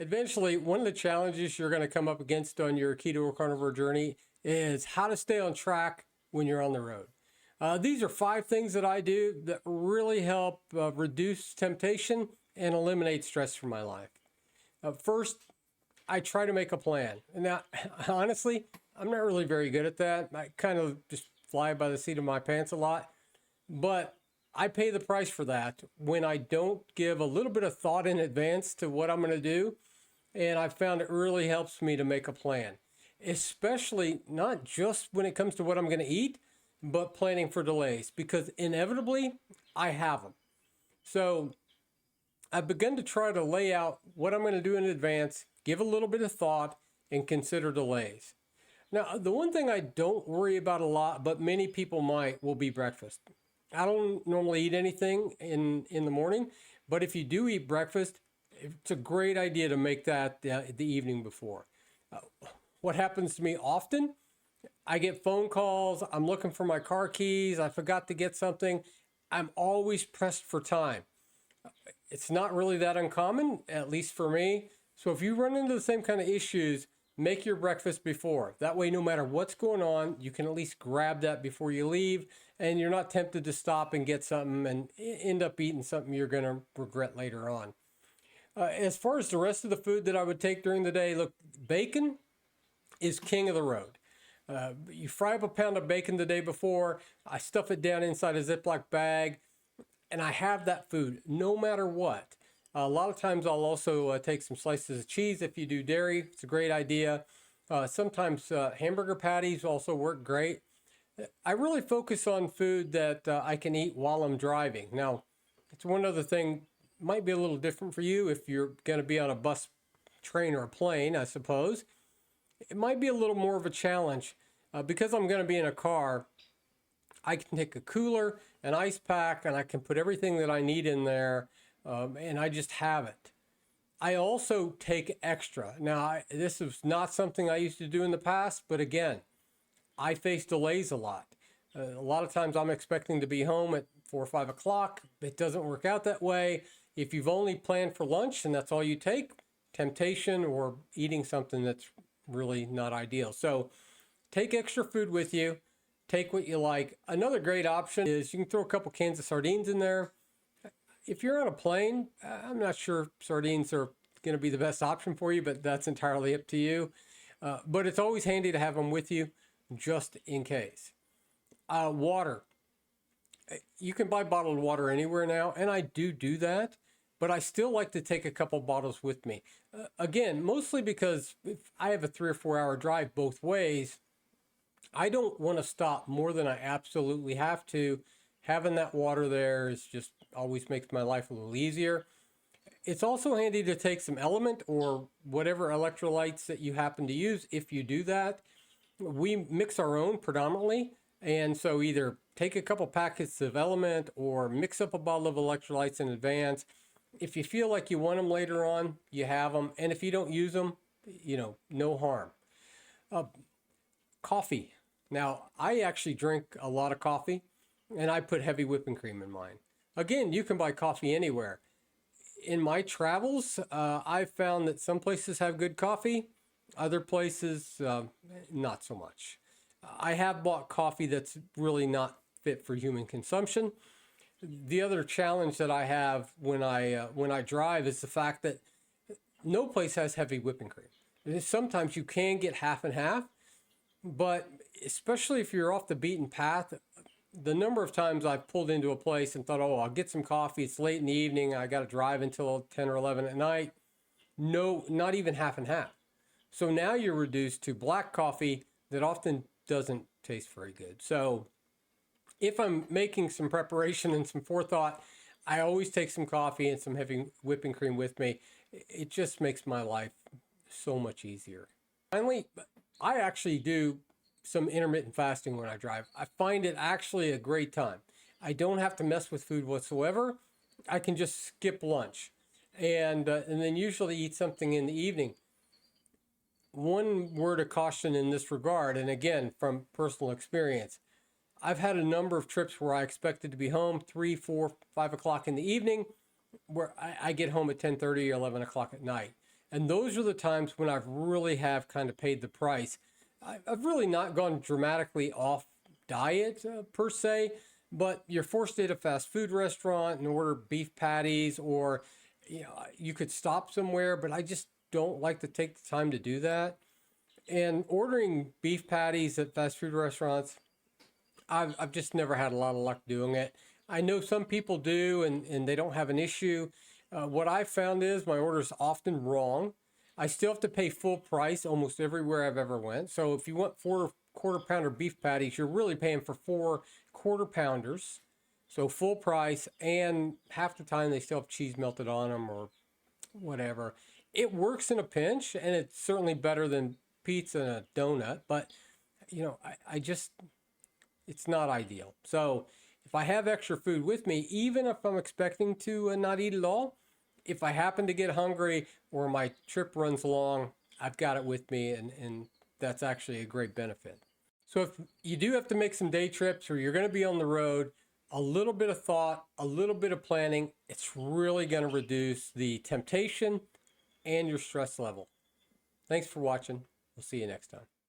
Eventually, one of the challenges you're going to come up against on your keto carnivore journey is how to stay on track when you're on the road. These are 5 things that I do that really help reduce temptation and eliminate stress from my life. First, I try to make a plan. Now, honestly, I'm not really very good at that. I kind of just fly by the seat of my pants a lot. But I pay the price for that when I don't give a little bit of thought in advance to what I'm going to do. And I found it really helps me to make a plan, especially not just when it comes to what I'm going to eat, but planning for delays, because inevitably I have them. So I've begun to try to lay out what I'm going to do in advance, give a little bit of thought, and consider delays. Now, the one thing I don't worry about a lot, but many people might, will be breakfast. I don't normally eat anything in the morning, but if you do eat breakfast, it's a great idea to make that the evening before. What happens to me often, I get phone calls, I'm looking for my car keys, I forgot to get something. I'm always pressed for time. It's not really that uncommon, at least for me. So if you run into the same kind of issues, make your breakfast before. That way, no matter what's going on, you can at least grab that before you leave, and you're not tempted to stop and get something and end up eating something you're going to regret later on. As far as the rest of the food that I would take during the day, look, bacon is king of the road. You fry up a pound of bacon the day before, I stuff it down inside a Ziploc bag, and I have that food no matter what. A lot of times I'll also take some slices of cheese if you do dairy. It's a great idea. Sometimes hamburger patties also work great. I really focus on food that I can eat while I'm driving. Now, it's one other thing, might be a little different for you if you're going to be on a bus, train, or a plane, I suppose. It might be a little more of a challenge. Because I'm going to be in a car, I can take a cooler, an ice pack, and I can put everything that I need in there, and I just have it. I also take extra. Now, this is not something I used to do in the past, but again, I face delays a lot. A lot of times I'm expecting to be home at 4 or 5 o'clock. It doesn't work out that way. If you've only planned for lunch and that's all you take, temptation or eating something that's really not ideal. So take extra food with you. Take what you like. Another great option is you can throw a couple cans of sardines in there. If you're on a plane, I'm not sure sardines are going to be the best option for you, but that's entirely up to you. But it's always handy to have them with you just in case. Water. You can buy bottled water anywhere now, and I do that, but I still like to take a couple bottles with me. Again, mostly because if I have a 3 or 4 hour drive both ways, I don't want to stop more than I absolutely have to. Having that water there is just always makes my life a little easier. It's also handy to take some Element or whatever electrolytes that you happen to use if you do that. We mix our own predominantly, and so either take a couple packets of Element or mix up a bottle of electrolytes in advance. If you feel like you want them later on, you have them, and if you don't use them, no harm. Coffee. Now, I actually drink a lot of coffee, and I put heavy whipping cream in mine. Again, you can buy coffee anywhere. In my travels, I've found that some places have good coffee, other places not so much. I have bought coffee that's really not fit for human consumption. The other challenge that I have when I drive is the fact that no place has heavy whipping cream. Sometimes you can get half and half, but especially if you're off the beaten path, the number of times I've pulled into a place and thought, oh, I'll get some coffee. It's late in the evening. I got to drive until 10 or 11 at night. No, not even half and half. So now you're reduced to black coffee that often doesn't taste very good. So if I'm making some preparation and some forethought, I always take some coffee and some heavy whipping cream with me. It just makes my life so much easier. Finally, I actually do some intermittent fasting when I drive. I find it actually a great time. I don't have to mess with food whatsoever. I can just skip lunch and then usually eat something in the evening. One word of caution in this regard, and again, from personal experience, I've had a number of trips where I expected to be home 3, 4, 5 o'clock in the evening, where I get home at 10:30 or 11 o'clock at night. And those are the times when I've really have kind of paid the price. I've really not gone dramatically off diet per se, but you're forced to eat a fast food restaurant and order beef patties, or you could stop somewhere, but I just don't like to take the time to do that. And ordering beef patties at fast food restaurants, I've just never had a lot of luck doing it. I know some people do, and they don't have an issue. What I found is my order is often wrong. I still have to pay full price almost everywhere I've ever went. So if you want 4 quarter pounder beef patties, you're really paying for 4 quarter pounders. So full price, and half the time they still have cheese melted on them or whatever. It works in a pinch, and it's certainly better than pizza and a donut. But I just it's not ideal. So if I have extra food with me, even if I'm expecting to not eat it all, if I happen to get hungry or my trip runs long, I've got it with me, and that's actually a great benefit. So if you do have to make some day trips or you're going to be on the road, a little bit of thought, a little bit of planning, it's really going to reduce the temptation and your stress level. Thanks for watching. We'll see you next time.